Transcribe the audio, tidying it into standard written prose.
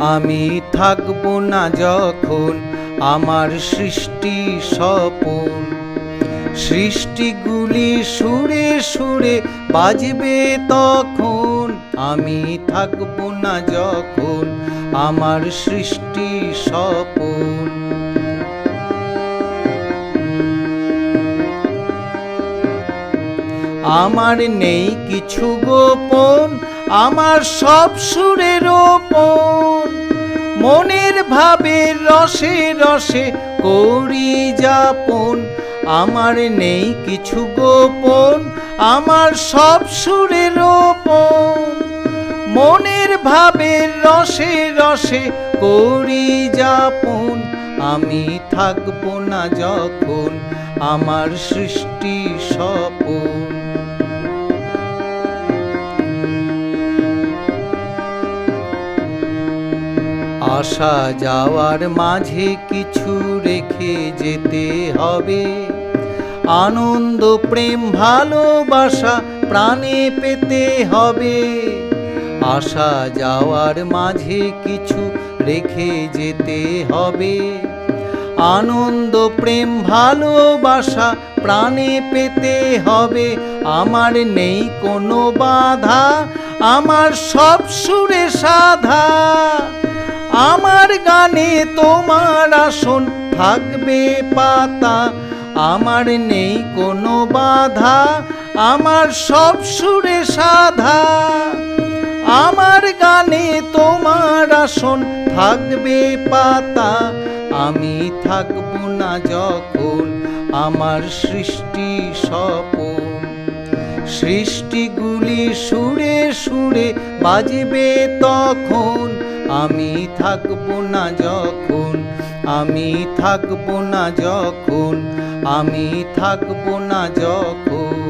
আমি থাকবো না যখন আমার সৃষ্টি স্বপন। সৃষ্টিগুলি সুরে সুরে বাজবে তখন, আমি থাকবো না যখন আমার সৃষ্টি স্বপন। আমার নেই কিছু গোপন, আমার সব সুরের ওপন। মনের ভাবের রসে রসে করি যাপন। আমার নেই কিছু গোপন, আমার সব সুরের ওপন। মনের ভাবের রসে রসে করি যাপন। আমি থাকবো না যখন আমার সৃষ্টি স্বপন। আসা যাওয়ার মাঝে কিছু রেখে যেতে হবে। আনন্দ প্রেম ভালোবাসা প্রাণে পেতে হবে। আসা যাওয়ার মাঝে কিছু রেখে যেতে হবে। আনন্দ প্রেম ভালোবাসা প্রাণে পেতে হবে। আমার নেই কোনো বাধা, আমার সব সুরে সাধা। আমার গানে তোমার আসন থাকবে পাতা। আমার নেই কোনো বাধা, আমার সব সুরে সাধা। আমার গানে তোমার আসন থাকবে পাতা। আমি থাকবো না যখন আমার সৃষ্টি স্বপন। সৃষ্টিগুলি সুরে সুরে বাজবে তখন, আমি থাকবো না যখন, আমি থাকবো না যখন, আমি থাকবো না যখন।